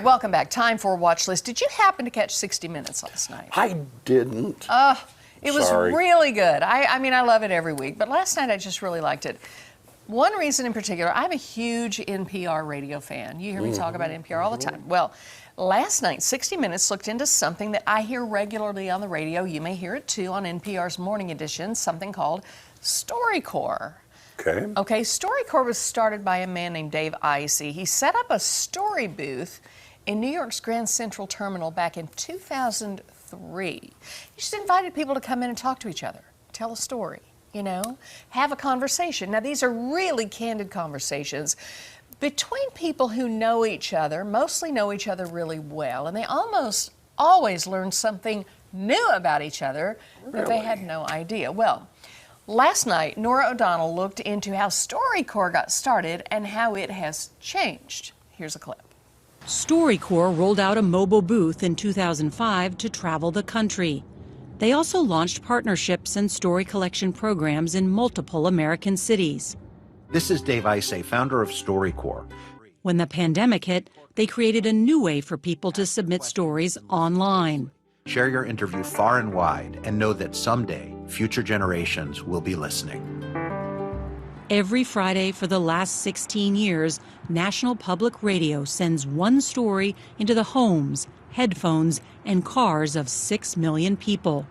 right, welcome back. Time for Watch List. Did you happen to catch 60 Minutes last night? I didn't. It was really good. I mean, I love it every week, but last night I just really liked it. One reason in particular, I'm a huge NPR radio fan. You hear me talk about NPR all the time. Well, last night, 60 Minutes looked into something that I hear regularly on the radio. You may hear it too on NPR's Morning Edition, something called StoryCorps. Okay, StoryCorps was started by a man named Dave Isey. He set up a story booth in New York's Grand Central Terminal back in 2003. He just invited people to come in and talk to each other, tell a story, you know, have a conversation. Now, these are really candid conversations between people who know each other, mostly know each other really well, and they almost always learn something new about each other that they had no idea. Well, last night, Norah O'Donnell looked into how StoryCorps got started and how it has changed. Here's a clip. StoryCorps rolled out a mobile booth in 2005 to travel the country. They also launched partnerships and story collection programs in multiple American cities. This is Dave Isey, founder of StoryCorps. When the pandemic hit, they created a new way for people to submit stories online. Share your interview far and wide and know that someday future generations will be listening. Every Friday for the last 16 years, National Public Radio sends one story into the homes, headphones, and cars of 6 million people.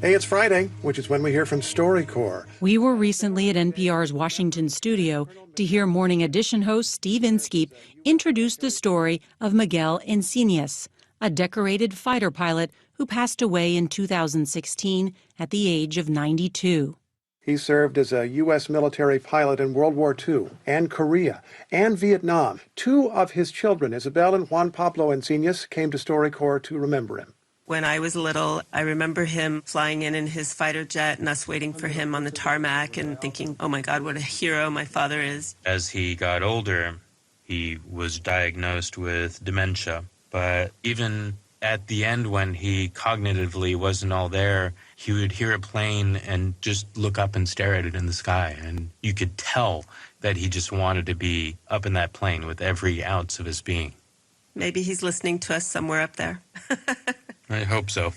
Hey, it's Friday, which is when we hear from StoryCorps. We were recently at NPR's Washington studio to hear Morning Edition host Steve Inskeep introduce the story of Miguel Encinas, a decorated fighter pilot who passed away in 2016 at the age of 92. He served as a U.S. military pilot in World War II and Korea and Vietnam. Two of his children, Isabel and Juan Pablo Encinas, came to StoryCorps to remember him. When I was little, I remember him flying in his fighter jet and us waiting for him on the tarmac and thinking, oh my God, what a hero my father is. As he got older, he was diagnosed with dementia. But even at the end, when he cognitively wasn't all there, he would hear a plane and just look up and stare at it in the sky. And you could tell that he just wanted to be up in that plane with every ounce of his being. Maybe he's listening to us somewhere up there. I hope so.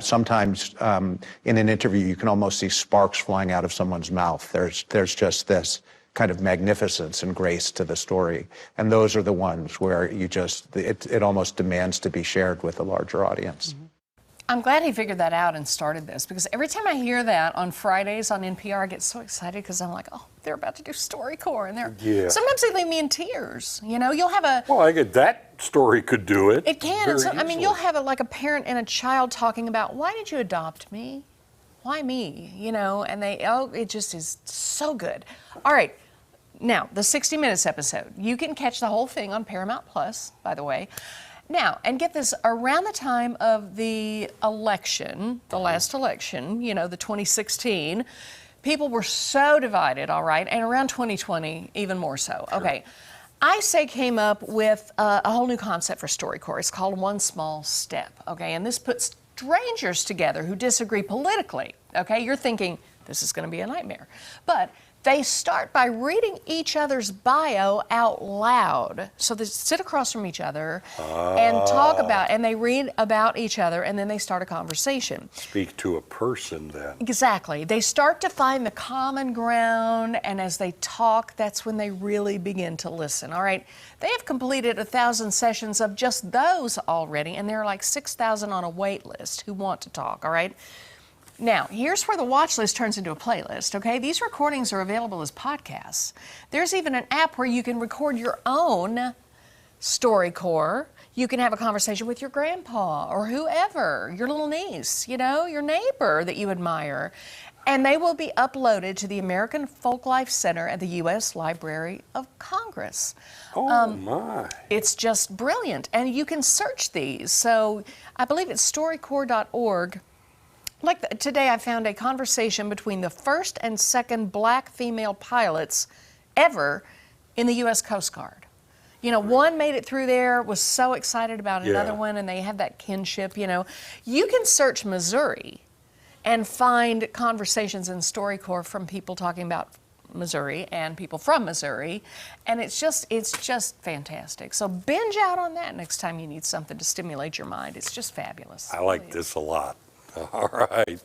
Sometimes in an interview, you can almost see sparks flying out of someone's mouth. There's just this kind of magnificence and grace to the story. And those are the ones where it almost demands to be shared with a larger audience. I'm glad he figured that out and started this, because every time I hear that on Fridays on NPR, I get so excited because I'm like, oh, they're about to do StoryCorps, and sometimes they leave me in tears. You know, you'll have a... Well, I get that story could do it. It can. So, I mean, you'll have like a parent and a child talking about, why did you adopt me? Why me? You know, and it just is so good. All right. Now, the 60 Minutes episode. You can catch the whole thing on Paramount Plus, by the way. Now, and get this, around the time of the election, the last election, you know, the 2016, people were so divided, all right, and around 2020, even more so. Sure. Okay, Isey came up with a whole new concept for StoryCorps. It's called One Small Step, okay, and this puts strangers together who disagree politically, okay? You're thinking, this is going to be a nightmare. But they start by reading each other's bio out loud. So they sit across from each other and talk about, and they read about each other, and then they start a conversation. Speak to a person then. Exactly. They start to find the common ground, and as they talk, that's when they really begin to listen. All right. They have completed 1,000 sessions of just those already, and there are like 6,000 on a wait list who want to talk. All right. Now, here's where the watch list turns into a playlist, okay? These recordings are available as podcasts. There's even an app where you can record your own StoryCorps. You can have a conversation with your grandpa or whoever, your little niece, you know, your neighbor that you admire. And they will be uploaded to the American Folklife Center at the U.S. Library of Congress. Oh, my. It's just brilliant. And you can search these. So I believe it's storycorps.org. Like today, I found a conversation between the first and second black female pilots ever in the U.S. Coast Guard. You know, one made it through there, was so excited about another one, and they have that kinship, you know. You can search Missouri and find conversations in StoryCorps from people talking about Missouri and people from Missouri, and it's just fantastic. So binge out on that next time you need something to stimulate your mind. It's just fabulous. I like this a lot. All right.